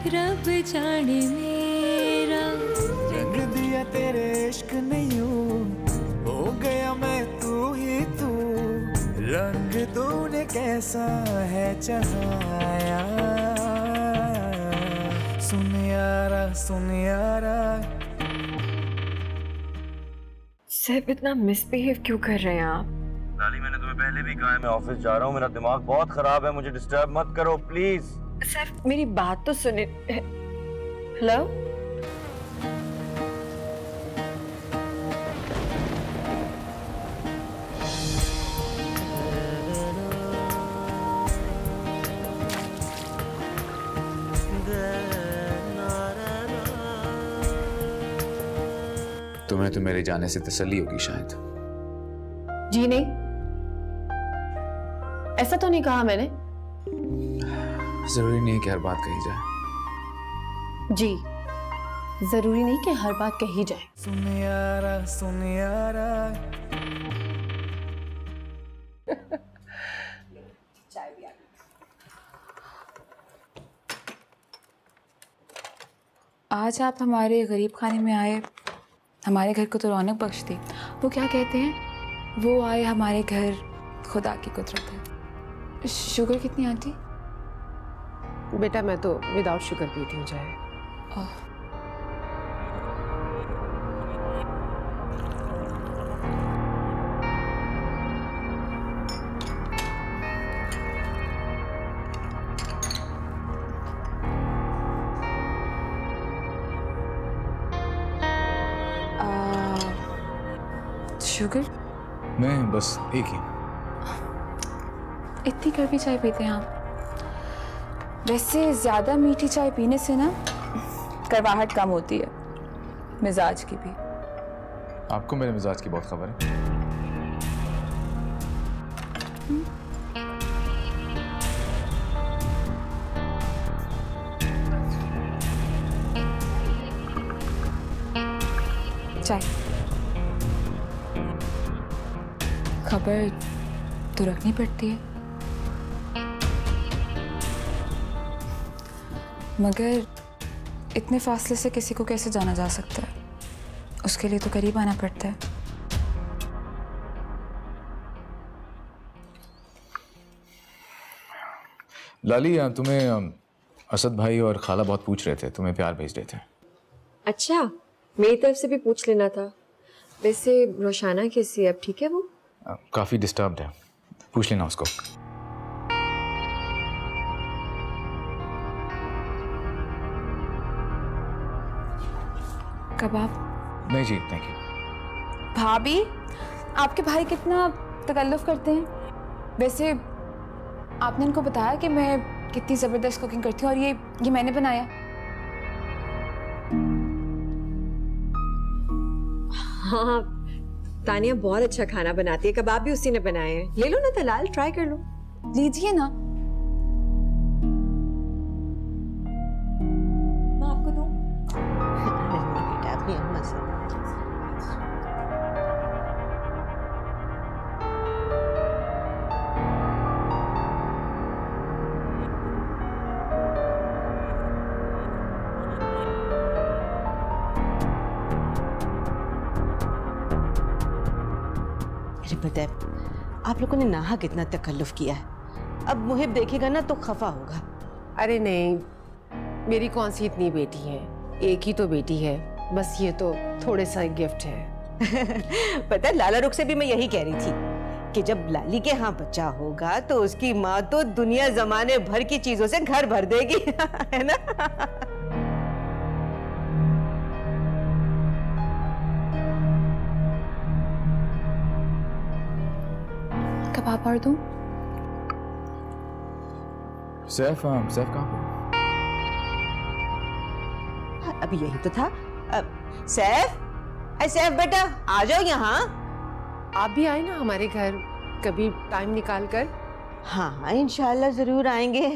रब जाने मेरा रंग दिया तेरे इश्क ने यूं, हो गया मैं तू ही तू। रंग तूने कैसा है चढ़ाया, सुन यारा सुन यारा। सैफ इतना मिसबिहेव क्यों कर रहे हैं आप? लाली, मैंने तुम्हें पहले भी कहा है मैं ऑफिस जा रहा हूँ, मेरा दिमाग बहुत खराब है, मुझे डिस्टर्ब मत करो प्लीज। सैफ मेरी बात तो सुने। हेलो, तुम्हें तो मेरे जाने से तसल्ली होगी शायद। जी नहीं, ऐसा तो नहीं कहा मैंने। जरूरी नहीं कि हर बात कही जाए। जी, जरूरी नहीं कि हर बात कही जाए। सुन यारा सुन यारा। चाय भी आ गई। आज आप हमारे गरीब खाने में आए, हमारे घर को तो रौनक बख्श दी। वो क्या कहते हैं, वो आए हमारे घर खुदा की कुदरत है। शुगर कितनी आंटी? बेटा मैं तो विदाउट शुगर पीती हूँ चाय। शुगर? मैं बस एक ही। इतनी कड़वी चाय पीते हैं आप? वैसे ज़्यादा मीठी चाय पीने से ना करवाहट कम होती है, मिजाज की भी। आपको मेरे मिजाज की बहुत खबर है। चाय खबर तो रखनी पड़ती है, मगर इतने फासले से किसी को कैसे जाना जा सकता है? उसके लिए तो करीब आना पड़ता है। लाली, तुम्हें असद भाई और खाला बहुत पूछ रहे थे, तुम्हें प्यार भेज रहे थे। अच्छा, मेरी तरफ से भी पूछ लेना था। वैसे रोशाना कैसी है, अब ठीक है वो? काफी डिस्टर्ब्ड है, पूछ लेना उसको। कबाब? नहीं जी, थैंक यू। भाभी, आपके भाई कितना तकल्लुफ करते हैं। वैसे आपने इनको बताया कि मैं कितनी जबरदस्त कुकिंग करती हूँ, और ये मैंने बनाया। हाँ, तानिया बहुत अच्छा खाना बनाती है। कबाब भी उसी ने बनाए हैं। ले लो ना तलाल, ट्राई कर लो। लीजिए ना। मैं आपको दूं? पता है, आप लोगों ने नाहा कितना तकल्लुफ किया है। अब मुहिब देखेगा ना तो खफा होगा। अरे नहीं, मेरी कौन सी इतनी बेटी है, एक ही तो बेटी है, बस ये तो थोड़े सा गिफ्ट है। पता है, लाला रुख से भी मैं यही कह रही थी कि जब लाली के यहाँ बच्चा होगा तो उसकी माँ तो दुनिया जमाने भर की चीजों से घर भर देगी। है ना? कबाब और दूं? सैफ कहाँ पे? अभी यही तो था। सैफ, सैफ बेटा आ जाओ यहाँ। आप भी आए ना हमारे घर कभी टाइम निकाल कर। हाँ हाँ, इंशाल्लाह जरूर आएंगे।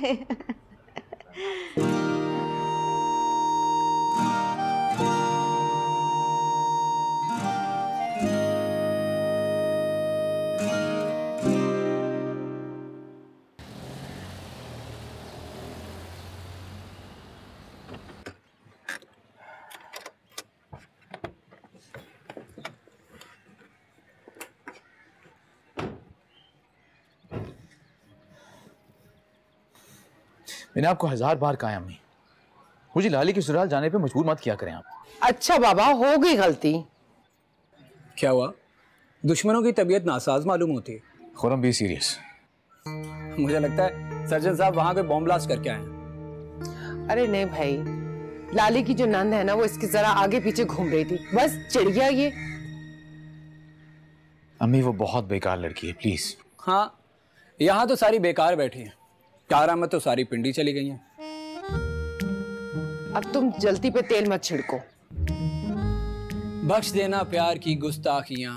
मैंने आपको 1000 बार कहा है अम्मी, मुझे लाली की ससुराल जाने पे मजबूर मत किया करें आप। अच्छा बाबा, हो गई गलती। क्या हुआ? दुश्मनों की तबीयत नासाज मालूम होती है। Khurram be serious. मुझे लगता है सर्जन साहब वहां पे बॉम्ब ब्लास्ट करके आए हैं। अरे नहीं भाई, लाली की जो नंद है ना, वो इसकी जरा आगे पीछे घूम रही थी, बस चिढ़ गया ये। अम्मी वो बहुत बेकार लड़की है, प्लीज। हाँ, यहाँ तो सारी बेकार बैठी हैं, कारा में तो सारी पिंडी चली गई हैं। अब तुम जल्दी पे तेल मत छिड़को। बख्श देना प्यार की गुस्ताखियां,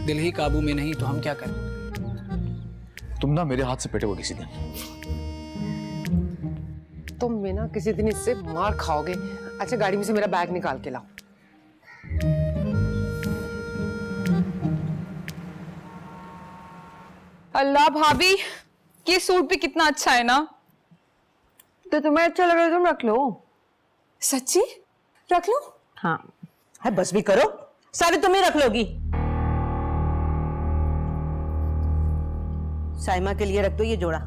दिल ही काबू में नहीं तो हम क्या करें। तुम ना मेरे हाथ से पिटोगे किसी दिन। तुम भी ना किसी दिन इससे मार खाओगे। अच्छा, गाड़ी में से मेरा बैग निकाल के लाओ। अल्लाह भाभी, ये सूट भी कितना अच्छा है ना। तो तुम्हें अच्छा लग रहा है, तुम रख लो। सच्ची रख लो? हाँ, है बस भी करो, सारी तुम ही रख लोगी। साइमा के लिए रख दो ये जोड़ा।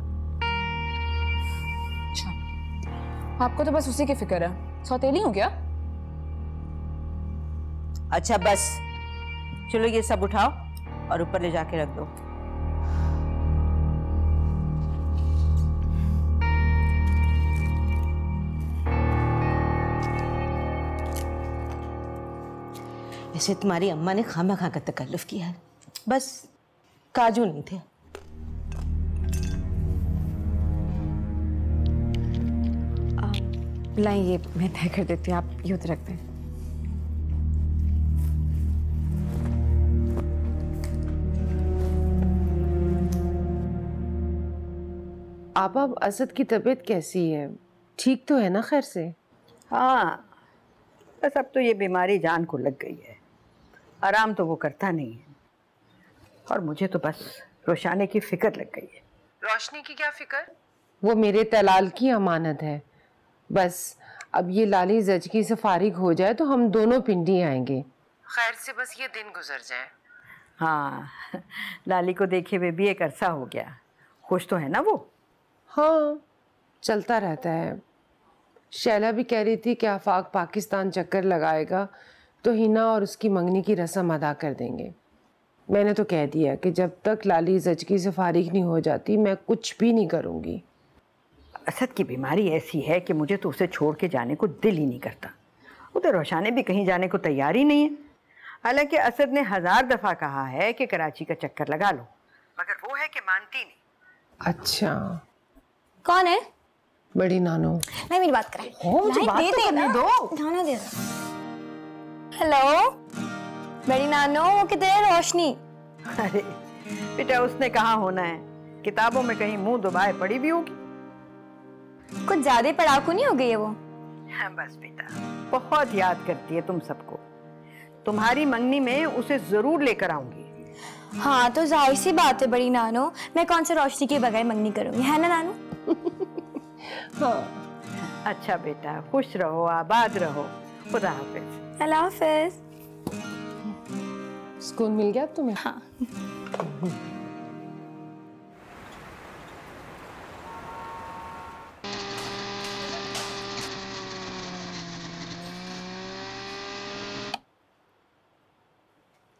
अच्छा, आपको तो बस उसी की फिक्र है। सौतेली हो क्या? अच्छा बस, चलो ये सब उठाओ और ऊपर ले जाके रख दो। ऐसे तुम्हारी अम्मा ने खामा खा का तकल्लुफ किया है, बस काजू नहीं थे। लाइए, ये मैं तय कर देती हूँ, आप यूँ रख दें। आप अब असद की तबीयत कैसी है? ठीक तो है ना खैर से? हाँ, बस अब तो ये बीमारी जान को लग गई है, आराम तो वो करता नहीं है। और मुझे तो बस रोशाने की फिक्र लग गई है। रोशनी की क्या फिक्र? वो मेरे तलाल की अमानत है। बस अब ये लाली जचकी से फारिग हो जाए तो हम दोनों पिंडी आएंगे। खैर से बस ये दिन गुजर जाए। हाँ, लाली को देखे हुए भी एक अरसा हो गया। खुश तो है ना वो? हाँ, चलता रहता है। शैला भी कह रही थी कि आफाक पाकिस्तान चक्कर लगाएगा तो हिना और उसकी मंगनी की रस्म अदा कर देंगे। मैंने तो कह दिया कि जब तक लाली जचकी से फारिग नहीं हो जाती मैं कुछ भी नहीं करूँगी। असद की बीमारी ऐसी है कि मुझे तो उसे छोड़ के जाने को दिल ही नहीं करता। उधर रोशाने भी कहीं जाने को तैयार ही नहीं है। हालांकि असद ने 1000 दफ़ा कहा है कि कराची का चक्कर लगा लो, मगर वो है कि मानती नहीं। अच्छा, कौन है? बड़ी नानो। नहीं, मेरी बात कराएं। मुझे बात तो करने दो। खाना दे दो। हेलो बड़ी नानो, वो किधर है रोशनी? अरे बेटा, उसने कहाँ होना है, किताबों में कहीं मुंह दबाए पड़ी भी होगी। कुछ ज्यादा पढ़ाकू नहीं हो गई है वो? हाँ बस बेटा, बहुत याद करती है तुम सबको। तुम्हारी मंगनी में उसे जरूर लेकर आऊंगी। हाँ तो जाहिर सी बात है बड़ी नानो, मैं कौन से रोशनी के बगैर मंगनी करूंगी, है ना नानो? हाँ। अच्छा बेटा, खुश रहो, आबाद रहो। खुदा हाफिज। अल्लाह हाफिज। सुकून मिल गया तुम्हें? हाँ।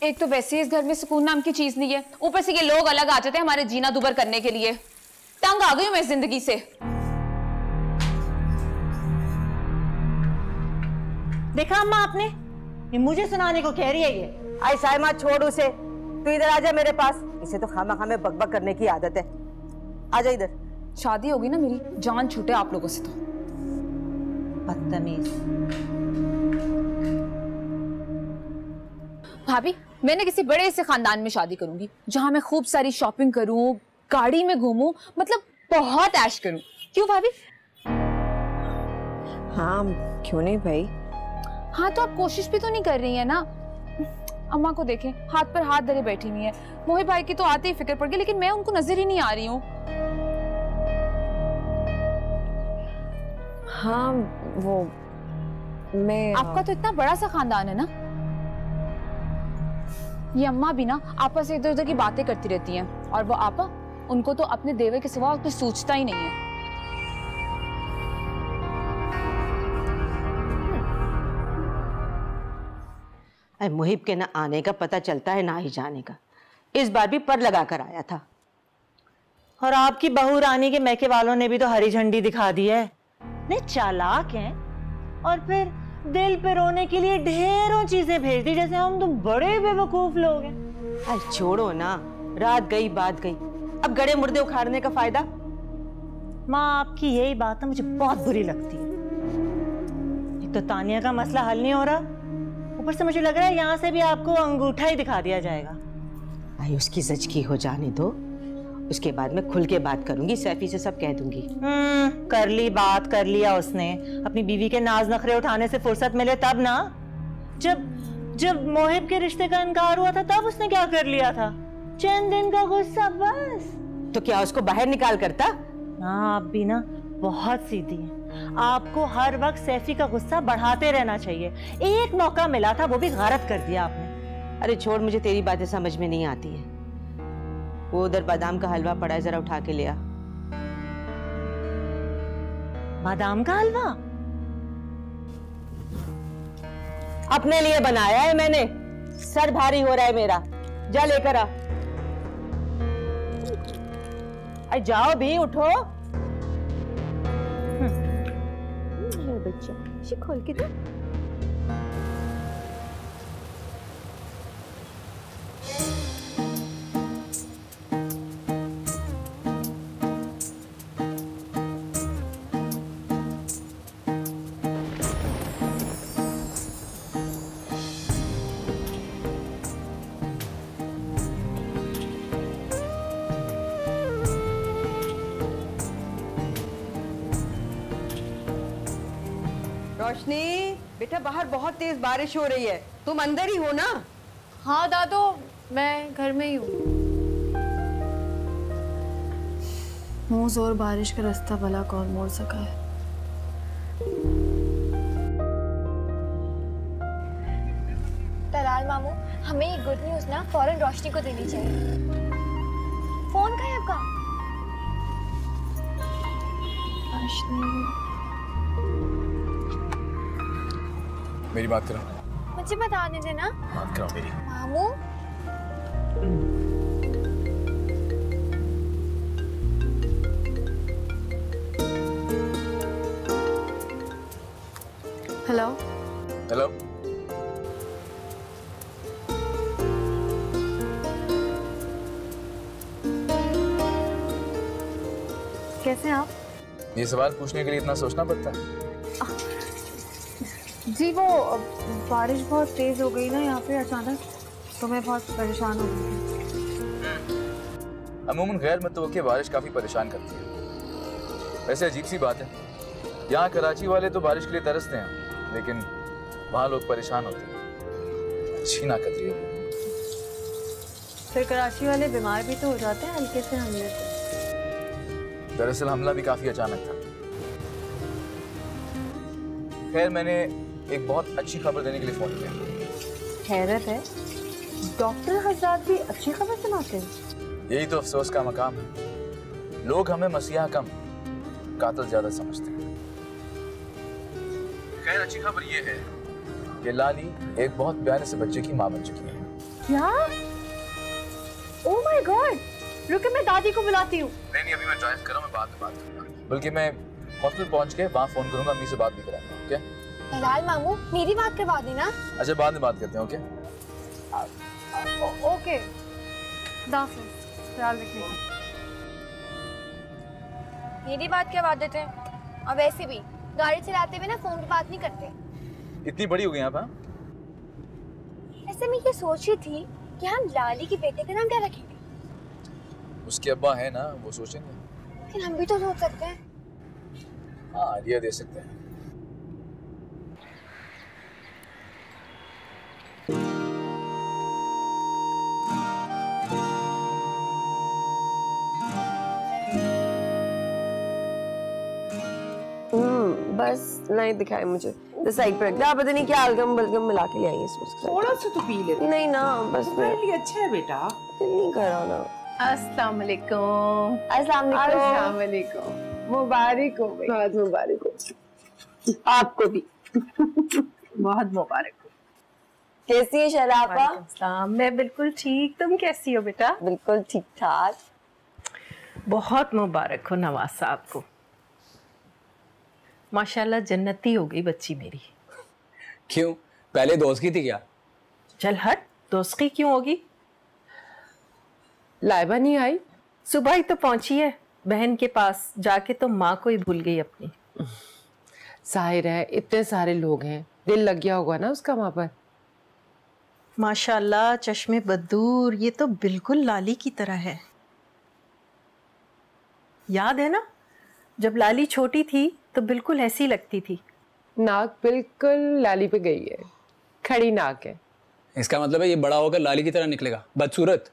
एक तो वैसे ही इस घर में सुकून नाम की चीज नहीं है, ऊपर से ये लोग अलग आ जाते हैं हमारे जीना दुबर करने के लिए। तंग आ गई हूं मैं इस जिंदगी से। देखा अम्मा आपने, ये मुझे सुनाने को कह रही है ये। आई साइमा, छोड़ उसे, तू इधर आजा मेरे पास। इसे तो खामा खामे बकबक करने की आदत है। आजा इधर। शादी होगी ना मेरी, जान छूटे आप लोगों से तो। बदतमीज। भाभी, मैंने किसी बड़े से खानदान में शादी करूंगी जहां मैं खूब सारी शॉपिंग करूं, गाड़ी में घूमूं, मतलब बहुत ऐश करूं। क्यों भाभी? हाँ, क्यों नहीं भाई। हाँ तो आप कोशिश भी तो नहीं कर रही है ना। अम्मा को देखें, हाथ पर हाथ धरे बैठी हुई है। मोहित भाई की तो आते ही फिक्र पड़ गई, लेकिन मैं उनको नजर ही नहीं आ रही हूँ। हाँ वो मैं आपका तो इतना बड़ा सा खानदान है ना। ये अम्मा भी ना आपस में इधर उधर की बातें करती रहती हैं, और वो आपा, उनको तो अपने देवर के सिवा कुछ सोचता ही नहीं है। अरे मुहिब के ना आने का पता चलता है ना ही जाने का। इस बार भी पर लगा कर आया था। और आपकी बहू रानी के मैके वालों ने भी तो हरी झंडी दिखा दी है। नहीं चालाक हैं। और फिर दिल पे रोने के लिए ढेरों चीजें भेज दी, जैसे हम तो बड़े बेवकूफ लोग हैं। अरे छोड़ो ना, रात गई बात गई, अब गड़े मुर्दे उखाड़ने का फायदा। माँ आपकी यही बात ना मुझे बहुत बुरी लगती है। एक तो तानिया का मसला हल नहीं हो रहा, ऊपर से मुझे लग रहा है यहाँ से भी आपको अंगूठा ही दिखा दिया जाएगा। भाई उसकी ज़चकी हो जाने दो, उसके बाद मैं खुल के बात करूंगी, सैफी से सब कह दूंगी। कर ली बात, कर लिया उसने। अपनी बीवी के नाज नखरे उठाने से फुर्सत मिले तब ना। जब मोहिब के रिश्ते का इनकार हुआ था तब उसने क्या कर लिया था? चंद दिन का गुस्सा बस। तो क्या उसको बाहर निकाल करता? हाँ आप भी ना बहुत सीधी हैं। आपको हर वक्त सैफी का गुस्सा बढ़ाते रहना चाहिए। एक मौका मिला था, वो भी गलत कर दिया आपने। अरे छोड़, मुझे तेरी बातें समझ में नहीं आती है। वो उधर बादाम का हलवा पड़ा है, जरा उठा के ले आ। बादाम का हलवा अपने लिए बनाया है मैंने, सर भारी हो रहा है मेरा, जा लेकर आ। अरे जाओ भी, उठो। बच्चा खोल के दो। रोशनी बेटा, बाहर बहुत तेज बारिश हो रही है, तुम अंदर ही हो ना? हाँ दादू, मैं घर में ही हूँ। मुंह जोर बारिश का रास्ता भला कौन मोड़ सका है। दलाल मामू, हमें ये गुड न्यूज़ ना फौरन रोशनी को देनी चाहिए। फोन कहाँ है आपका? मेरी बात करो। मुझे बता दीजिए ना। बात करो मेरी। मामू हेलो हेलो। कैसे हैं आप? ये सवाल पूछने के लिए इतना सोचना पड़ता है? जी वो बारिश बहुत तेज हो गई ना यहाँ पे अचानक, तो मैं बहुत परेशान हो गई। अमूमन गैर मुतवक्की बारिश काफी परेशान करती है। वैसे अजीब सी बात है, यहाँ कराची वाले तो बारिश के लिए तरसते हैं, लेकिन वहाँ लोग परेशान होते हैं। अच्छी ना कदरी है। फिर कराची वाले बीमार भी तो हो जाते हैं हल्के से हमले से। दरअसल हमला भी काफी अचानक था। खैर, मैंने एक बहुत अच्छी खबर देने के लिए फोन किया। हैरत है, डॉक्टर हज़रात भी अच्छी खबर सुनाते हैं। यही तो अफसोस का मकाम है। लोग हमें मसीहा कम, कातिल ज्यादा समझते हैं। खैर, अच्छी खबर ये है कि लाली एक बहुत प्यारे से बच्चे की मां बन चुकी है। क्या? Oh my God! रुके, मैं दादी को बुलाती हूँ। नहीं, अभी मैं ड्राइव कर रहा हूँ, मैं बाद में बात करूंगा। बल्कि मैं हॉस्पिटल पहुंच के वहाँ फोन करूंगा, अम्मी से बात भी कराऊंगा। ओके? दलाल मामू, मेरी बात करवा देना। अच्छा, बाद में बात करते हैं। ओके? ओके, ख्याल रखिएगा। मेरी बात करवा देते हैं। और वैसे भी गाड़ी चलाते हुए ना फोन पे बात नहीं करते। इतनी बड़ी हो गई आप? हाँ, ऐसे मैं ये सोच रही थी कि हम लाली के बेटे का नाम क्या रखेंगे। उसके अब्बा है ना, वो सोचेंगे। लेकिन हम भी तो सोच सकते हैं। हाँ, आइडिया दे सकते हैं। बस नहीं दिखाए मुझे। साइड पर रख दे। आप पता नहीं क्या अलगम बलगम मिला के ले आई इसमें। थोड़ा सा तो पी ले। नहीं ना, बस मेरे लिए अच्छा है बेटा। दिल नहीं कर रहा ना। अस्सलाम वालेकुम। अस्सलाम वालेकुम। मुबारक हो भाई। बहुत मुबारक हो। आपको भी बहुत मुबारक हो। कैसी है शराफा? मैं बिल्कुल ठीक, तुम कैसी हो बेटा? बिल्कुल ठीक ठाक। बहुत मुबारक हो नवाज साहब को, माशाल्लाह जन्नती हो गई बच्ची मेरी। क्यों, पहले दोस्त की थी क्या? चल हट, दोस्त की क्यों होगी? लाइबा नहीं आई? सुबह ही तो पहुंची है बहन के पास, जाके तो माँ को ही भूल गई अपनी। जाहिर है, इतने सारे लोग हैं, दिल लग गया होगा ना उसका वहां पर। माशाल्लाह चश्मे बदूर, ये तो बिल्कुल लाली की तरह है। याद है ना जब लाली छोटी थी तो बिल्कुल ऐसी लगती थी। नाक बिल्कुल लाली पे गई है, खड़ी नाक है। इसका मतलब है ये बड़ा होकर लाली की तरह निकलेगा, बदसूरत।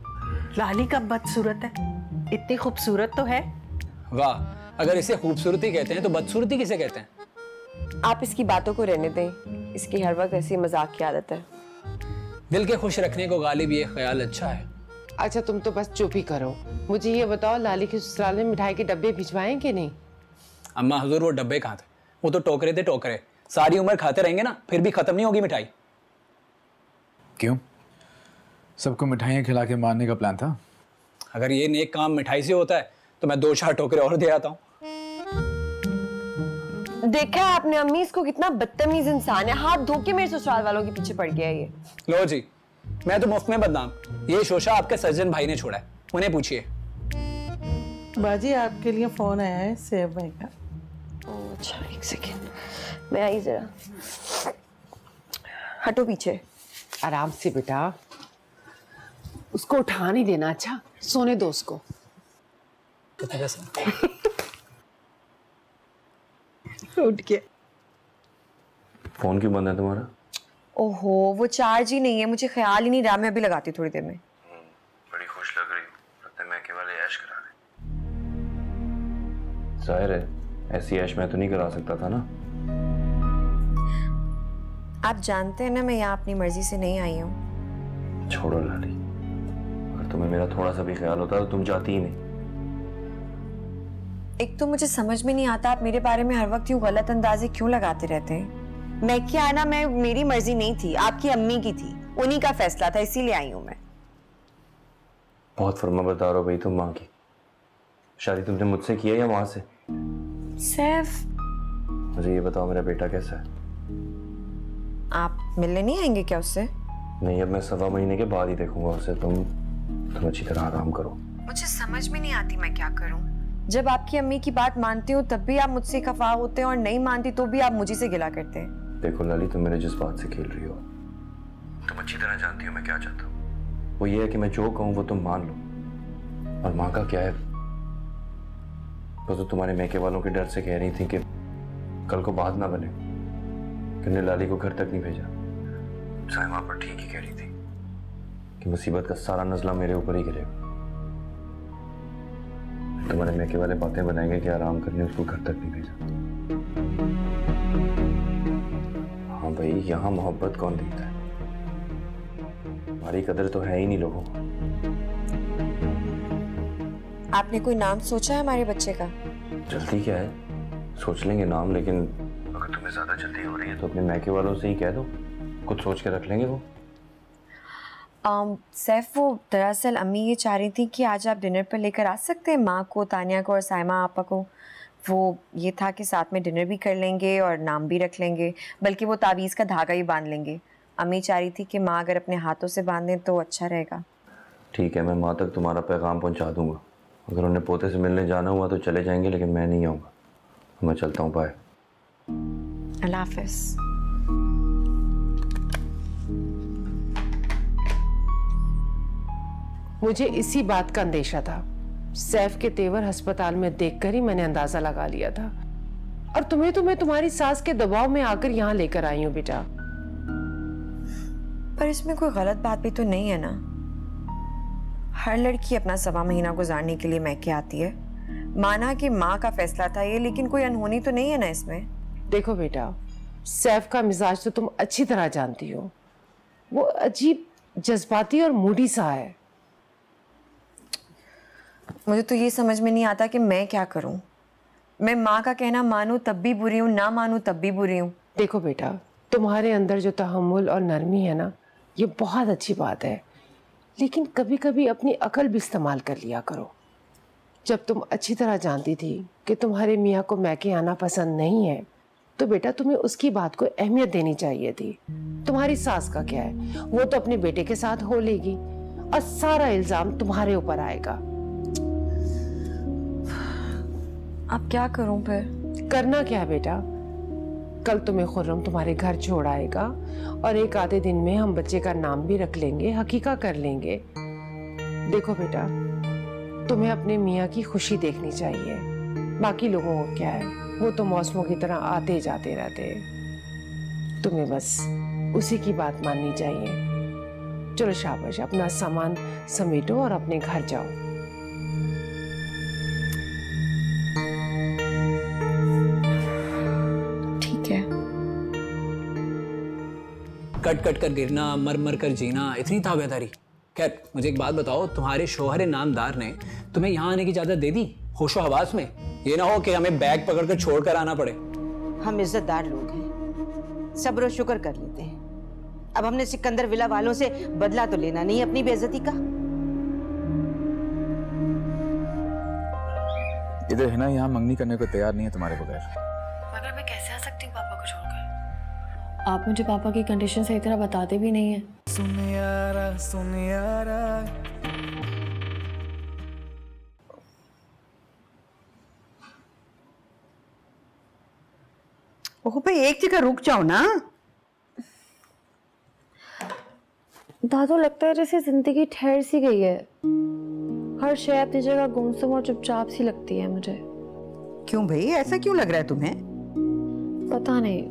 लाली का बदसूरत है, इतनी खूबसूरत तो है। वाह, अगर इसे खूबसूरती कहते हैं तो बदसूरती किसे कहते हैं? आप इसकी बातों को रहने दें, इसकी हर वक्त ऐसी मजाक की आदत है। दिल के खुश रखने को गालिब ये ख्याल अच्छा है। अच्छा तुम तो बस चुप ही करो। मुझे ये बताओ, लाली के ससुराल में मिठाई के डब्बे भिजवाएं कि नहीं? अम्मा हुजूर, वो डब्बे कहाँ थे? वो तो टोकरे थे टोकरे, सारी उम्र खाते रहेंगे ना, फिर भी खत्म नहीं होगी मिठाई। क्यों, सबको मिठाइयाँ खिला के मारने का प्लान था? अगर ये नेक काम मिठाई से होता है तो मैं 2-4 टोकरे और दे आता हूँ। देखा है आपने अम्मी, इसको कितना बदतमीज इंसान है, हाथ धो के मेरे ससुराल वालों के पीछे पड़ गया है ये। लो जी, मैं तो मुफ्त में बदनाम। ये शोशा आपके सर्जन भाई ने छोड़ा है, उन्हें पूछिए। बाजी आपके लिए फोन आया है सेब भाई का। अच्छा एक सेकेंड, मैं आई जरा। हटो पीछे। आराम से बेटा, उसको उठा नहीं देना। अच्छा सोने दो उसको। कितना पैसा? उठ के। फोन क्यों बंद है तुम्हारा? ओहो, वो चार्ज ही नहीं है, मुझे ख्याल ही नहीं रहा। मैं अभी लगाती हूँ थोड़ी देर में। बड़ी खुश लग रही हो, लगता है मैके वाले ऐश करा रहे। जाहिर है, ऐसी ऐश मैं तो नहीं करा सकता था ना। आप जानते हैं ना मैं यहाँ अपनी मर्जी से नहीं आई हूँ। छोड़ो लाली, अगर तुम्हें मेरा थोड़ा सा भी ख्याल होता तो तुम जाती ही नहीं। एक तो मुझे समझ में नहीं आता आप मेरे बारे में हर वक्त यूं गलत अंदाजे क्यों लगाते रहते हैं। मैं क्या आना, मैं मेरी मर्जी नहीं थी, आपकी अम्मी की थी, उन्हीं का फैसला था, इसीलिए आई हूँ मैं। बहुत फर्माबरदार हो भाई तुम माँ की। शादी तुमने मुझसे की है या वहां से? सैफ, मुझे ये बताओ, मेरा बेटा कैसा है? आप मिलने नहीं आएंगे क्या उससे? नहीं, अब मैं 1.25 महीने के बाद ही देखूंगा उसे। तुम अच्छी तरह आराम करो। मुझे समझ में नहीं आती मैं क्या करूं। जब आपकी अम्मी की बात मानती हूँ तब भी आप मुझसे खफा होते हैं, और नहीं मानती तो भी आप मुझे से गिला करते हैं। देखो लाली, तुम मेरे जज्बात से खेल रही हो। तुम अच्छी तरह जानती हो मैं क्या चाहता हूँ। वो ये है कि मैं जो कहूँ वो तुम मान लो। और माँ का क्या है, वो तो तुम्हारे मैके वालों के डर से कह रही थी कि कल को बात ना बने, तुमने लाली को घर तक नहीं भेजा। साइमा पर ठीक ही कह रही थी कि मुसीबत का सारा नजला मेरे ऊपर ही गिरेगा। तुम्हारे मैके वाले बातें बनाएंगे कि आराम करने उसको घर तक नहीं भेजा। हाँ भाई, यहाँ मोहब्बत कौन देता है? हमारी कदर तो है ही नहीं लोगों को। आपने कोई नाम सोचा है हमारे बच्चे का? जल्दी क्या है, सोच लेंगे नाम, लेकिन अगर तुम्हें ज्यादा जल्दी हो रही है तो अपने मैके वालों से ही कह दो, कुछ सोच के रख लेंगे वो। सैफ, वो दरअसल अम्मी ये चाह रही थी कि आज आप डिनर पर लेकर आ सकते हैं माँ को, तानिया को और साइमा आपा को। वो ये था कि साथ में डिनर भी कर लेंगे और नाम भी रख लेंगे, बल्कि वो तावीज़ का धागा ही बांध लेंगे। अम्मी चाह रही थी कि माँ अगर अपने हाथों से बांधें तो अच्छा रहेगा। ठीक है, मैं माँ तक तुम्हारा पैगाम पहुँचा दूंगा। अगर उन्हें पोते से मिलने जाना हुआ तो चले जाएंगे, लेकिन मैं नहीं आऊँगा। मैं चलता हूँ, बाय। अल्लाह हाफ़िज़। मुझे इसी बात का अंदेशा था। सैफ के तेवर अस्पताल में देखकर ही मैंने अंदाजा लगा लिया था। और तुम्हें तुम्हारी सास के दबाव में आकर यहाँ लेकर आई हूँ बेटा। पर इसमें कोई गलत बात भी तो नहीं है ना? हर लड़की अपना 1.25 महीना गुजारने के लिए मैके आती है। माना कि माँ का फैसला था ये, लेकिन कोई अनहोनी तो नहीं है ना इसमें। देखो बेटा, सैफ का मिजाज तो तुम अच्छी तरह जानती हो। वो अजीब जज्बाती और मूडी सा है। मुझे तो ये समझ में नहीं आता कि मैं क्या करूं। मैं माँ का कहना मानूं तब भी बुरी हूं, ना मानूं तब भी बुरी हूं। देखो बेटा, तुम्हारे अंदर जो तहम्मुल और नरमी है ना, ये बहुत अच्छी बात है, लेकिन कभी कभी अपनी अकल भी इस्तेमाल कर लिया करो। जब तुम अच्छी तरह जानती थी कि तुम्हारे मियाँ को मैके आना पसंद नहीं है, तो बेटा तुम्हें उसकी बात को अहमियत देनी चाहिए थी। तुम्हारी सास का क्या है, वो तो अपने बेटे के साथ हो लेगी और सारा इल्जाम तुम्हारे ऊपर आएगा। अब क्या करूं फिर? करना क्या है बेटा, कल तुम्हें खुर्रम तुम्हारे घर छोड़ आएगा और एक आधे दिन में हम बच्चे का नाम भी रख लेंगे, हकीका कर लेंगे। देखो बेटा, तुम्हें अपने मियाँ की खुशी देखनी चाहिए, बाकी लोगों को क्या है, वो तो मौसमों की तरह आते जाते रहते हैं। तुम्हें बस उसी की बात माननी चाहिए। चलो शाबाश, अपना सामान समेटो और अपने घर जाओ। ठीक है। कट कट कर गिरना, मर मर कर जीना, इतनी ताबेदारी। खैर मुझे एक बात बताओ, तुम्हारे शौहर नामदार ने तुम्हें यहाँ आने की इजाजत दे दी होशो हवास में? ये ना हो कि हमें बैग पकड़कर छोड़कर आना पड़े। हम इज्जतदार लोग हैं, सब्र और शुक्र कर लेते हैं। अब हमने सिकंदर विला वालों से बदला तो लेना नहीं अपनी बेइज्जती का। इधर हिना यहाँ मंगनी करने को तैयार नहीं है तुम्हारे बगैर। मगर मैं कैसे आ सकती हूँ पापा को छोड़कर? आप मुझे पापा की कंडीशन सही तरह बताते भी नहीं है। सुन यारा ओह भाई, एक जगह रुक जाओ ना। दादू, लगता है जैसे जिंदगी ठहर सी गई है। हर शय अपनी जगह गुमसुम और चुपचाप सी लगती है मुझे। क्यों भाई, ऐसा क्यों लग रहा है तुम्हें? पता नहीं।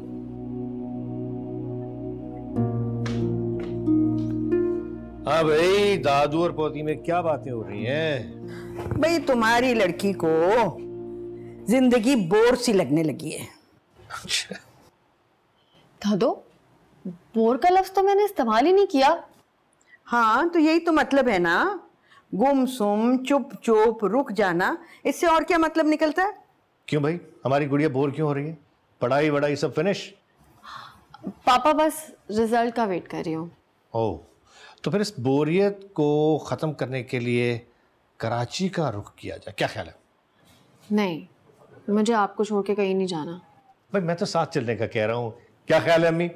हाँ भाई, दादू और पोती में क्या बातें हो रही हैं? भाई तुम्हारी लड़की को जिंदगी बोर सी लगने लगी है। दादू, बोर का लफ्ज तो मैंने इस्तेमाल ही नहीं किया। हाँ तो यही तो मतलब है ना, गुमसुम चुप चुप रुक जाना, इससे और क्या मतलब निकलता है? क्यों भाई, हमारी गुड़िया बोर क्यों हो रही है? पढ़ाई वढ़ाई सब फिनिश? पापा बस रिजल्ट का वेट कर रही हूँ। ओह, तो फिर इस बोरियत को ख़त्म करने के लिए कराची का रुख किया जाए, क्या ख्याल है? नहीं, मुझे आपको छोड़ के कहीं नहीं जाना। भाई मैं तो साथ चलने का कह रहा हूँ, क्या ख्याल है अम्मी?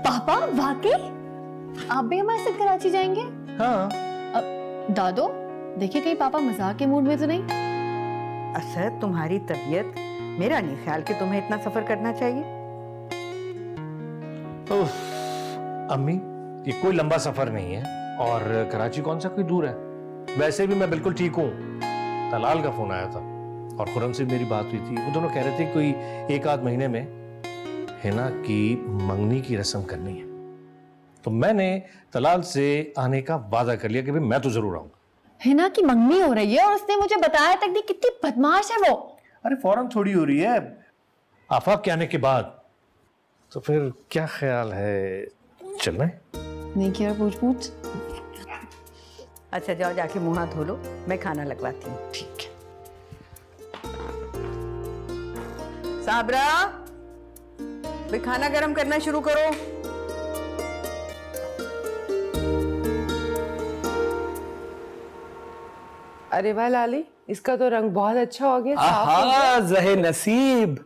पापा वाकई आप भी हमारे साथ कराची जाएंगे? हाँ। दादो, देखिए कहीं पापा मजाक के मूड में तो नहीं? असद, तुम्हारी तबीयत, मेरा नहीं ख्याल कि तुम्हें इतना सफर करना चाहिए। अम्मी, ये कोई लंबा सफर नहीं है और कराची कौन सा कोई दूर है। वैसे भी मैं बिल्कुल ठीक हूँ। तलाल का फोन आया था और खुरम से मेरी बात हुई थी। वो दोनों कह रहे थे कोई एक आध महीने में हिना की मंगनी की रस्म करनी है। तो मैंने तलाल से आने का वादा कर लिया कि भाई मैं तो जरूर आऊंगा। हिना की मंगनी हो रही है और उसने मुझे बताया तक नहीं। कितनी बदमाश है वो। अरे फौरन थोड़ी हो रही है, आफाक के आने के बाद। तो फिर क्या ख्याल है, चलना है? नहीं किया पूछ। अच्छा जाओ, जाके मुंह हाथ धो लो, मैं खाना लगवाती हूँ। ठीक है। साबरा, भाई खाना गरम करना शुरू करो। अरे वाह लाली, इसका तो रंग बहुत अच्छा हो गया। आहा, ज़हे नसीब,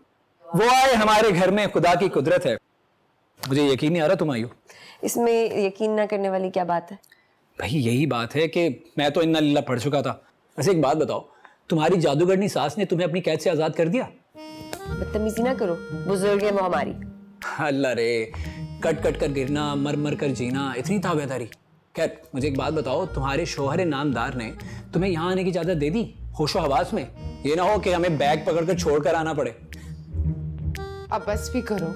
वो आए हमारे घर में, खुदा की कुदरत है। मुझे यकीन नहीं आ रहा तुम आई हो। इसमें यकीन ना करने वाली क्या बात है? भाई यही बात है कि मैं तो इन्ना लिल्ला पढ़ चुका था। वैसे एक बात बताओ, तुम्हारी जादूगरनी सास ने तुम्हें अपनी कैद से आजाद कर दिया? बदतमीजी ना करो, बुजुर्ग है वो हमारी। अल्लाह रे, कट कट कर गिरना, मर मर कर जीना, इतनी ताबेदारी। खैर मुझे एक बात बताओ, तुम्हारे शौहर नामदार ने तुम्हें यहाँ आने की इजाजत दे दी होशो हवास में? ये ना हो कि हमें बैग पकड़कर छोड़कर आना पड़े। अब बस भी करो।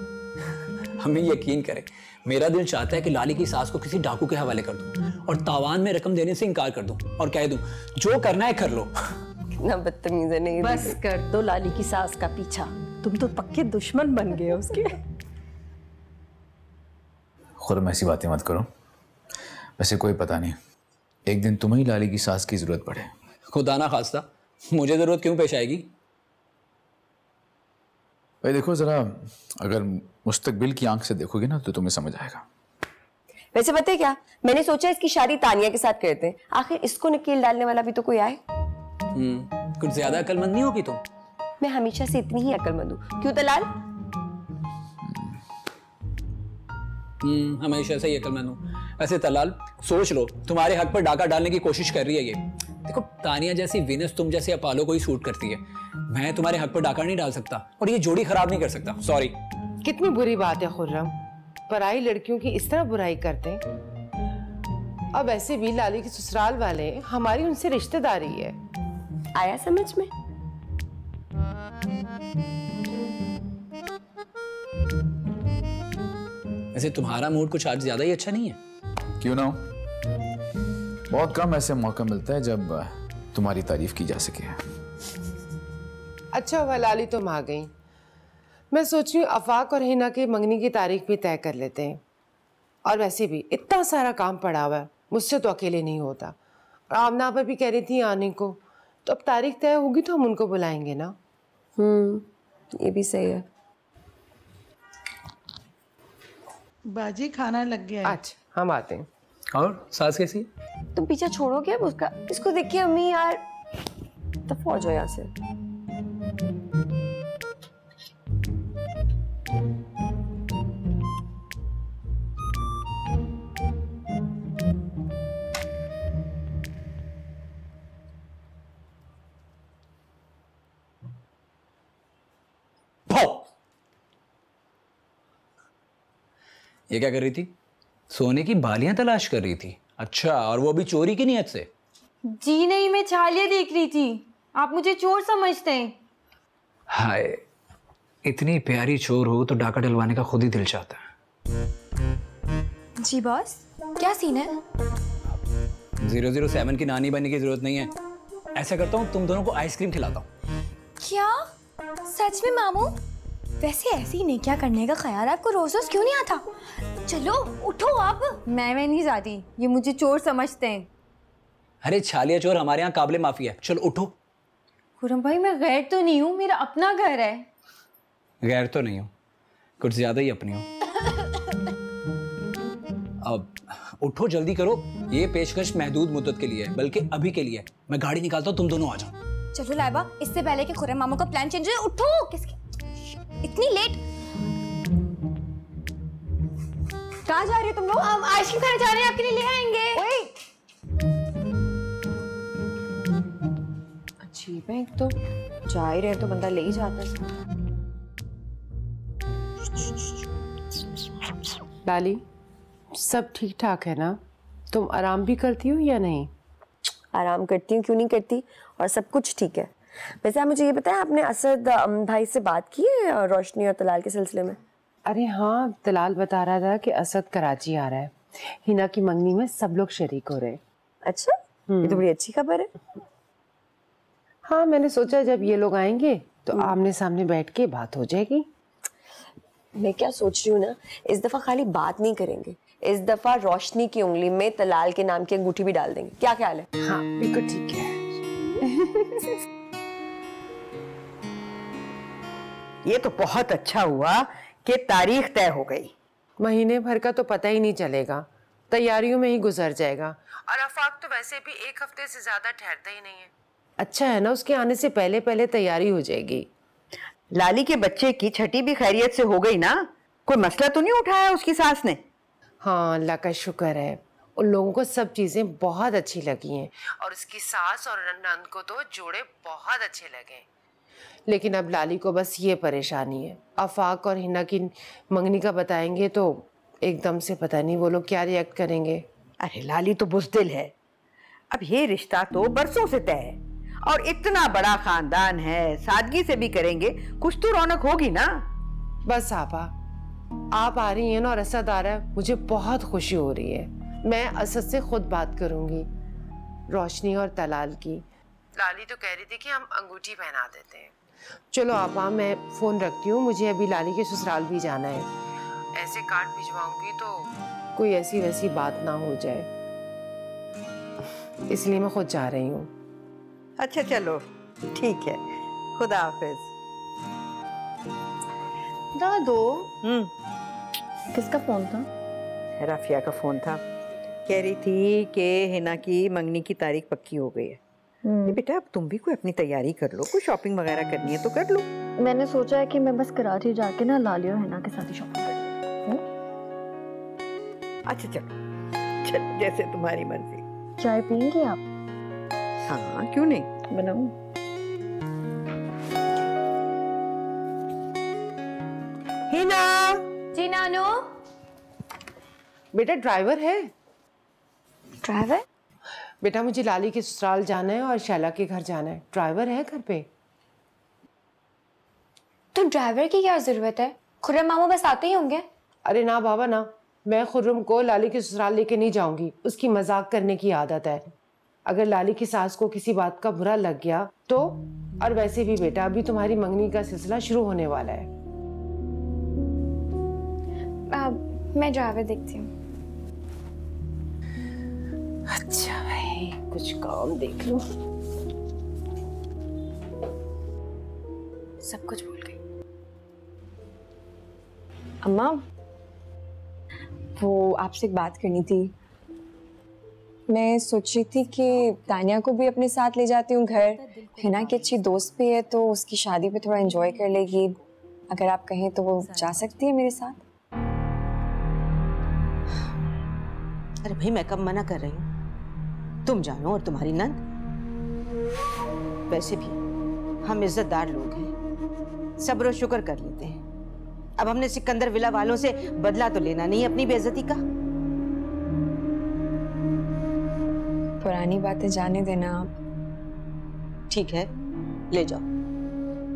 हमें यकीन करें, मेरा दिल चाहता है कि लाली की सास को किसी डाकू के हवाले कर दूं और तावान में रकम देने से इनकार कर दूं और कह दूं जो करना है कर लो। कितना बदतमीज है। नहीं, बस कर दो लाली की सास का पीछा, तुम तो पक्के दुश्मन बन गए उसके। खुद ऐसी बातें मत करो। वैसे कोई पता नहीं, एक दिन तुम्हें ही लाली की सास की जरूरत पड़े। खुदा ना खास्ता, मुझे जरूरत क्यों पेश आएगी? भाई देखो जरा, अगर मुस्तकबिल की आंख से देखोगे ना तो तुम्हें समझ आएगा। वैसे पता है क्या, मैंने सोचा इसकी शादी तानिया के साथ करते हैं, आखिर इसको नकेल डालने वाला भी तो कोई आए। कुछ ज्यादा अक्लमंद नहीं होगी तुम? मैं हमेशा से इतनी ही अक्लमंद हूँ, क्यों तलाल? हमेशा से ही अक्लमंद हूँ। वैसे तलाल सोच लो, तुम्हारे हक पर डाका डालने की कोशिश कर रही है ये। देखो तानिया जैसी विनस तुम जैसे अपालो को ही सूट करती है, मैं तुम्हारे हक पर डाका नहीं डाल सकता और ये जोड़ी खराब नहीं कर सकता, सॉरी। कितनी बुरी बात है खुर्रम, पराई लड़कियों की इस तरह बुराई करते हैं। अब ऐसे भी लाली के ससुराल वाले, हमारी उनसे रिश्तेदारी है। आया समझ में? वैसे तुम्हारा मूड कुछ आज ज्यादा ही अच्छा नहीं है। क्यों ना हो? बहुत कम ऐसे मौका मिलता है जब तुम्हारी तारीफ की जा सके। अच्छा हुआ लाली तुम आ गई। मैं सोच रही हूँ आफाक और हिना की मंगनी की तारीख भी तय कर लेते हैं। और वैसे भी इतना सारा काम पड़ा हुआ है, मुझसे तो अकेले नहीं होता। और आमना पर भी कह रही थी आने को, तो अब तारीख तय होगी तो हम उनको बुलाएंगे ना। ये भी सही है। बाजी खाना लग गया है। अच्छा हम आते हैं। और सास कैसी? तुम पीछे छोड़ोगे अब उसका? इसको देखिए अम्मी यार, दफा हो जाओ यहाँ से। ये क्या कर रही थी? सोने की बालियां तलाश कर रही थी। अच्छा, और वो भी चोरी की नियत से? जी नहीं, मैं छालियां देख रही थी। आप मुझे चोर समझते हैं? हाय, इतनी प्यारी चोर हो तो डाका डलवाने का खुद ही दिल चाहता है। जी बॉस, क्या सीन है? 007 की नानी बनने की जरूरत नहीं है। ऐसा करता हूँ, तुम दोनों को आइसक्रीम खिलाता हूँ। क्या सच में मामू? वैसे ऐसे ही नहीं क्या करने का ख्याल आपको रोज रोज क्यों नहीं आता? चलो उठो अब। मैं नहीं जाती, ये मुझे चोर समझते हैं। अरे छालिया चोर हमारे यहाँ काबिले माफी है। चलो उठो। खुरम भाई मैं गैर तो नहीं हूँ, मेरा अपना घर है। गैर तो नहीं हो, कुछ ज्यादा ही अपनी हो। अब उठो, जल्दी करो। ये पेशकश महदूद मुद्दत के लिए है, बल्कि अभी के लिए। मैं गाड़ी निकालता हूँ, तुम दोनों आ जाओ। चलो लाइबा, इससे पहले कि खुरम मामू का प्लान चेंज हो, उठो। किसकी इतनी लेट? कहाँ जा रही हो तुम लोग? हम आइसक्रीम खाने जा रहे हैं, आपके लिए ले आएंगे। ओए, अजीब है, एक तो जा ही रहे तो बंदा ले ही जाता है। लाली सब ठीक ठाक है ना? तुम आराम भी करती हो या नहीं? आराम करती हूँ, क्यों नहीं करती, और सब कुछ ठीक है। वैसे आप मुझे ये बताएं, आपने असद भाई से बात की है रोशनी और तलाल के सिलसिले में? अरे हाँ, तलाल बता रहा था कि असद कराची आ रहा है। हिना की मंगनी में सब लोग शरीक हो रहे हैं। अच्छा, ये तो बड़ी अच्छी खबर है। हाँ, मैंने सोचा जब ये लोग आएंगे तो आमने सामने बैठ के बात हो जाएगी। मैं क्या सोच रही हूँ ना, इस दफा खाली बात नहीं करेंगे, इस दफा रोशनी की उंगली में तलाल के नाम की अंगूठी भी डाल देंगे। क्या ख्याल है? हाँ बिल्कुल ठीक है। ये तो बहुत अच्छा हुआ कि तारीख तय हो गई। महीने भर का तो पता ही नहीं चलेगा, तैयारियों में ही गुजर जाएगा। और आफाक तो वैसे भी एक हफ्ते से ज्यादा ठहरता ही नहीं है। अच्छा है ना, उसके आने से पहले पहले तैयारी हो जाएगी। लाली के बच्चे की छठी भी खैरियत से हो गई ना? कोई मसला तो नहीं उठाया उसकी सास ने? हाँ, अल्लाह का शुक्र है। उन लोगों को सब चीजें बहुत अच्छी लगी हैं और उसकी सास और नंद को तो जोड़े बहुत अच्छे लगे। लेकिन अब लाली को बस ये परेशानी है, आफाक और हिना की मंगनी का बताएंगे तो एकदम से पता नहीं वो लोग क्या रिएक्ट करेंगे। अरे लाली तो बुज़दिल है। अब ये रिश्ता तो बरसों से तय है और इतना बड़ा खानदान है, सादगी से भी करेंगे, कुछ तो रौनक होगी ना। बस आपा, आप आ रही हैं ना और असद आ रहा है, मुझे बहुत खुशी हो रही है। मैं असद से खुद बात करूंगी, रोशनी और तलाल की। लाली तो कह रही थी कि हम अंगूठी पहना देते हैं। चलो आपा, मैं फोन रखती हूँ, मुझे अभी लाली के ससुराल भी जाना है। ऐसे कार्ड भिजवाऊंगी तो कोई ऐसी वैसी बात ना हो जाए, इसलिए मैं खुद जा रही हूँ। अच्छा चलो ठीक है, खुदा हाफिज। दादो, किसका फोन था? राफिया का फोन था, कह रही थी कि हिना की मंगनी की तारीख पक्की हो गई है। बेटा अब तुम भी कोई अपनी तैयारी कर लो, कोई शॉपिंग वगैरह करनी है तो कर लो। मैंने सोचा है कि मैं बस कराची जाके ना लाली और हिना के साथ ही शॉपिंग कर लूं। अच्छा चलो जैसे तुम्हारी मर्जी। चाय पियेंगी आप? हाँ क्यों नहीं, बनाऊं? हिना। जी नानू। बेटा ड्राइवर है? ड्राइवर? बेटा मुझे लाली के ससुराल जाना है और शैला के घर जाना है, ड्राइवर है घर पे? तो ड्राइवर की क्या जरूरत है, खुर्रम मामू बस आते ही होंगे। अरे ना बाबा ना, मैं खुर्रम को लाली के ससुराल लेके नहीं जाऊंगी, उसकी मजाक करने की आदत है। अगर लाली की सास को किसी बात का बुरा लग गया तो, और वैसे भी बेटा अभी तुम्हारी मंगनी का सिलसिला शुरू होने वाला है। मैं ड्राइवर देखती हूँ। अच्छा भाई कुछ काम देख लो। सब कुछ भूल गई। अम्मा वो आपसे एक बात करनी थी। मैं सोच रही थी कि तानिया को भी अपने साथ ले जाती हूँ घर। हिना की अच्छी दोस्त भी है तो उसकी शादी पे थोड़ा एंजॉय कर लेगी। अगर आप कहें तो वो जा सकती है मेरे साथ। अरे भाई मैं कब मना कर रही हूँ, तुम जानो और तुम्हारी नंद। वैसे भी हम इज्जतदार लोग हैं, सब्र और शुक्र कर लेते हैं। अब हमने सिकंदर विला वालों से बदला तो लेना नहीं अपनी बेइज्जती का। पुरानी बातें जाने देना आप। ठीक है ले जाओ,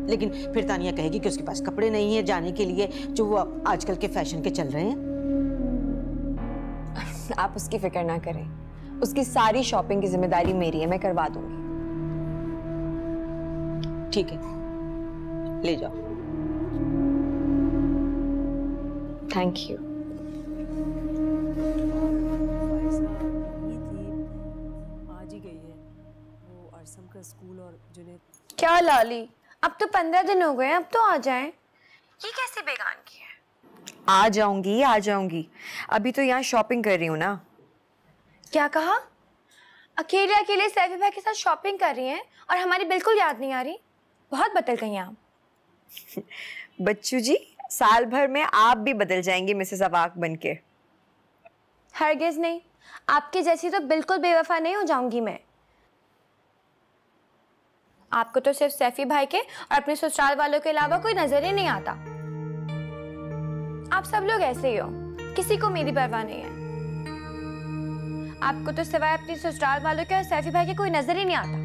लेकिन फिर तानिया कहेगी कि उसके पास कपड़े नहीं है जाने के लिए जो वो आजकल के फैशन के चल रहे हैं। आप उसकी फिक्र ना करें, उसकी सारी शॉपिंग की जिम्मेदारी मेरी है, मैं करवा दूंगी। ठीक है ले जाओ। Thank you. आज ही गई है वो अरसम का स्कूल और जुनेद। क्या लाली, अब तो 15 दिन हो गए, अब तो आ जाएं। ये कैसे बेगान की है? आ जाऊंगी। अभी तो यहाँ शॉपिंग कर रही हूँ ना। क्या कहा? अकेले अकेले सैफी भाई के साथ शॉपिंग कर रही हैं और हमारी बिल्कुल याद नहीं आ रही। बहुत बदल गई आप। बच्चू जी साल भर में आप भी बदल जाएंगी मिसेस अवाक बनके। हरगिज नहीं, आपकी जैसी तो बिल्कुल बेवफा नहीं हो जाऊंगी मैं। आपको तो सिर्फ सैफी भाई के और अपने ससुराल वालों के अलावा कोई नजर ही नहीं आता। आप सब लोग ऐसे ही हो, किसी को मेरी परवाह नहीं है। आपको तो सिवाय अपने ससुराल वालों के और सैफी भाई के कोई नजर ही नहीं आता।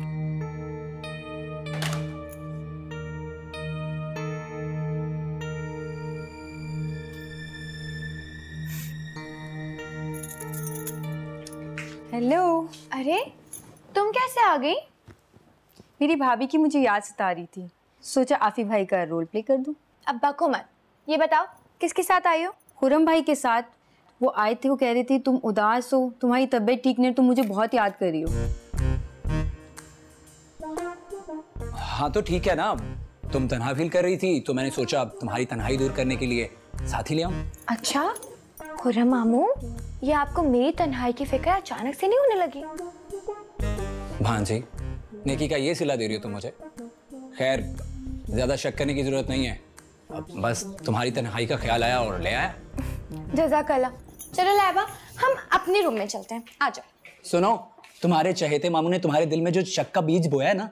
हेलो। अरे तुम कैसे आ गई? मेरी भाभी की मुझे याद सता रही थी, सोचा आफी भाई का रोल प्ले कर दूं। अब बको मत, ये बताओ किसके साथ आई हो? खुरम भाई के साथ। वो आए थे, वो कह रही थी तुम उदास हो, तुम्हारी तबीयत ठीक नहीं, तुम मुझे बहुत याद कर रही हो। हाँ तो ठीक है ना, तुम तन्हा फील कर रही थी तो मैंने सोचा तुम्हारी तन्हाई दूर करने के लिए साथ ही ले आऊं। अच्छा खुर्रम मामू, ये आपको मेरी तन्हाई की फिक्र अचानक से नहीं होने लगी? भांजी नेकी का ये सिला दे रही हो तुम मुझे। खैर ज्यादा शक करने की जरूरत नहीं है, बस तुम्हारी तन्हाई का ख्याल आया और ले आया। जज़ाकल्लाह। चलो लाइबा हम अपने रूम में चलते हैं, आ जाओ। सुनो, तुम्हारे चहेते मामू ने तुम्हारे दिल में जो शक का बीज बोया है ना,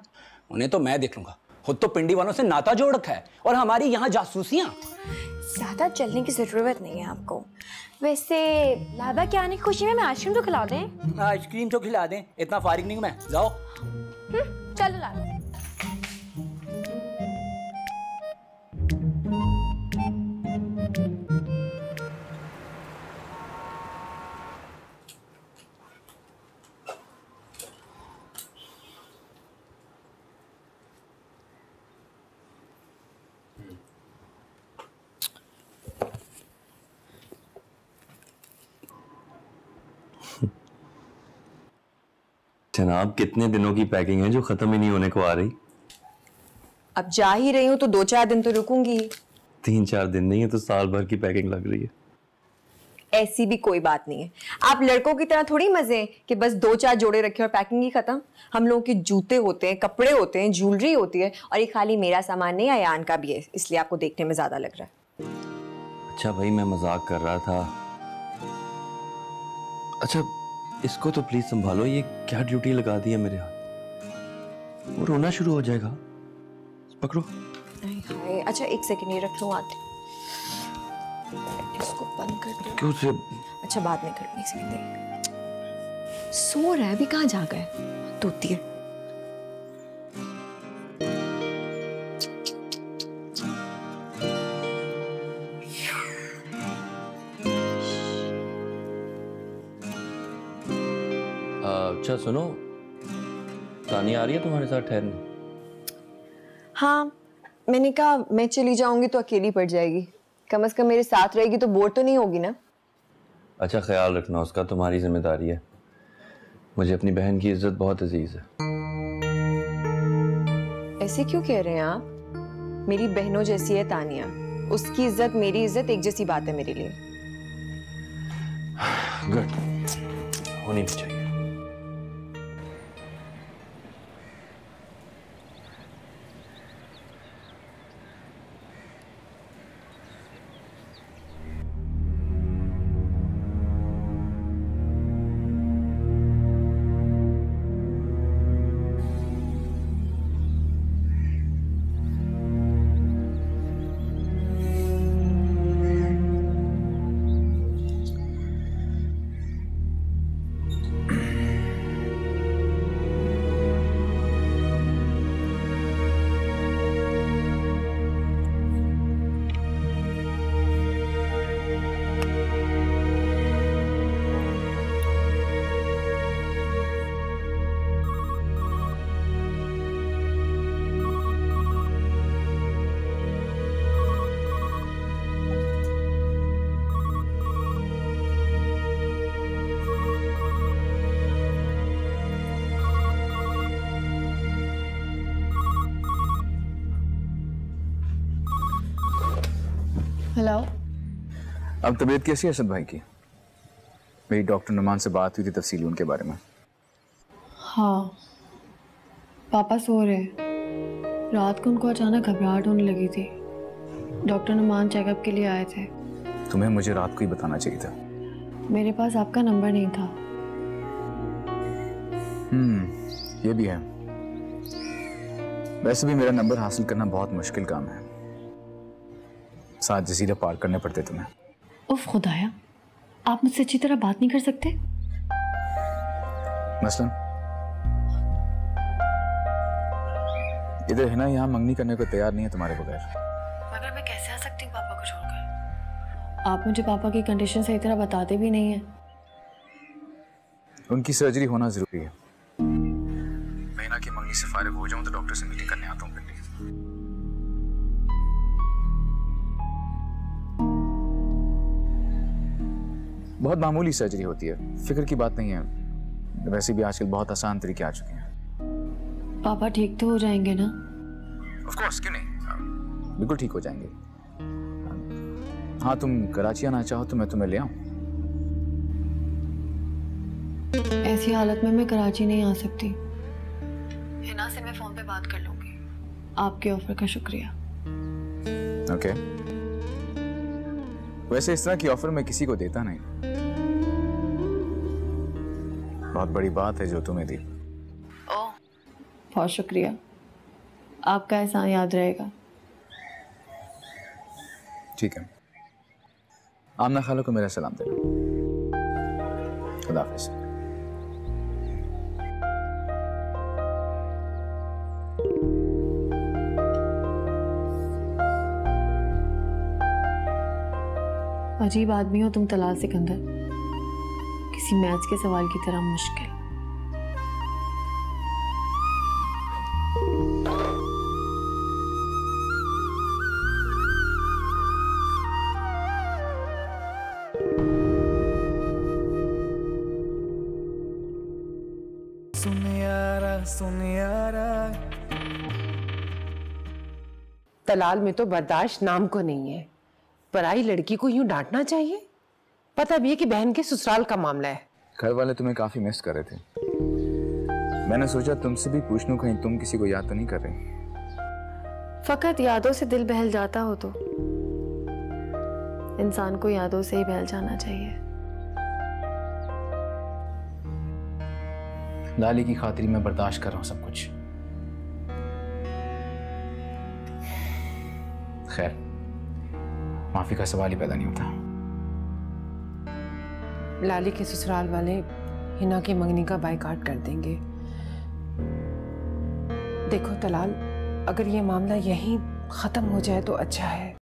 उन्हें तो मैं देख लूंगा। खुद तो पिंडी वालों से नाता जोड़ रखा है और हमारी यहाँ जासूसियां। ज्यादा चलने की जरूरत नहीं है आपको। वैसे लाइबा के आने की खुशी में मैं आइसक्रीम तो खिला दें? आइसक्रीम तो खिला दें, इतना फारिग नहीं हूं मैं। जाओ चलो लाइबा। जनाब कितने दिनों की पैकिंग है जो खत्म ही नहीं होने को आ रही। अब जा ही रही हूँ तो 2-4 दिन तो रुकूंगी। 3-4 दिन नहीं है तो साल भर की पैकिंग लग रही है। ऐसी भी कोई बात नहीं है। आप लड़कों की तरह थोड़ी मजे हैं कि बस 2-4 जोड़े रखे और पैकिंग ही खत्म। हम लोगों के जूते होते हैं, कपड़े होते हैं, ज्वेलरी होती है, और ये खाली मेरा सामान नहीं, अयान का भी है, इसलिए आपको देखने में ज्यादा लग रहा है। अच्छा भाई, मैं मजाक कर रहा था। अच्छा इसको तो प्लीज संभालो, ये क्या ड्यूटी लगा दी है मेरे हाथ, वो रोना शुरू हो जाएगा। पकड़ो। हाय, अच्छा 1 सेकंड ये रख लूं, आती इसको बंद कर दो। क्यों से? अच्छा बाद में कर, 1 सेकंड। सो रहा है, अभी कहाँ जागा है, तोती है। अच्छा सुनो, तानिया आ रही है तुम्हारे साथ ठहरने? हाँ, मैंने कहा मैं चली जाऊंगी तो अकेली पड़ जाएगी, कम से कम मेरे साथ रहेगी तो बोर तो नहीं होगी ना। अच्छा ख्याल रखना उसका, तुम्हारी जिम्मेदारी है। मुझे अपनी बहन की इज्जत बहुत अजीज है। ऐसे क्यों कह रहे हैं आप? मेरी बहनों जैसी है तानिया, उसकी इज्जत मेरी इज्जत एक जैसी बात है मेरे लिए। गुड, होनी भी चाहिए। हेलो। अब तबीयत कैसी है असद भाई की? मेरी डॉक्टर नुमान से बात हुई थी तफसीली उनके बारे में। हाँ, पापा सो रहे। रात को उनको अचानक घबराहट होने लगी थी। डॉक्टर नुमान चेकअप के लिए आए थे। तुम्हें मुझे रात को ही बताना चाहिए था। मेरे पास आपका नंबर नहीं था। ये भी है। वैसे भी मेरा नंबर हासिल करना बहुत मुश्किल काम है। 7 जजीरे पार करने पड़ते तुम्हें। उफ खुदाया, आप मुझसे अच्छी तरह बात नहीं कर सकते? मसलन इधर है ना, यहाँ मंगनी करने को तैयार नहीं है तुम्हारे बगैर। मगर मैं कैसे आ सकती हूँ पापा को छोड़कर? आप मुझे पापा की कंडीशन सही तरह बताते भी नहीं है। उनकी सर्जरी होना जरूरी है। महीना की मंगनी से फारिग हो जाऊं तो डॉक्टर से मीटिंग करने आता हूँ। बहुत मामूली सर्जरी होती है, फिक्र की बात नहीं है। वैसे भी आजकल बहुत आसान तरीके आ चुके हैं। पापा ठीक तो हो जाएंगे ना? ऑफ कोर्स, क्यों नहीं, बिल्कुल ठीक हो जाएंगे। हाँ, तुम कराची आना चाहो तो मैं तुम्हें ले आऊं। ऐसी हालत में मैं कराची नहीं आ सकती। हिना से मैं फोन पे बात कर लूंगी। आपके ऑफर का शुक्रिया। ओके। वैसे इस तरह की ऑफर मैं किसी को देता नहीं। बहुत बड़ी बात है जो तुम्हें दी। ओह, बहुत शुक्रिया। आपका एहसान याद रहेगा। ठीक है, आमना खाला को मेरा सलाम देना। खुदा हाफिज़। अजीब आदमी हो तुम तलाल सिकंदर, किसी मैथ्स के सवाल की तरह मुश्किल। सुन यारा। तलाल में तो बर्दाश्त नाम को नहीं है। पराई लड़की को यूं डांटना चाहिए? पता भी है कि बहन के ससुराल का मामला है। घर वाले तुम्हें काफी मिस कर रहे थे। मैंने सोचा तुमसे भी पूछ लूं, कहीं तुम किसी को याद तो नहीं कर रही। फकत यादों से दिल बहल जाता हो तो इंसान को यादों से ही बहल जाना चाहिए। लाली की खातिर मैं बर्दाश्त कर रहा हूं सब कुछ। खैर, माफी का सवाल ही पैदा नहीं होता। लाली के ससुराल वाले हिना की मंगनी का बाइकाट कर देंगे। देखो तलाल, अगर ये मामला यहीं खत्म हो जाए तो अच्छा है।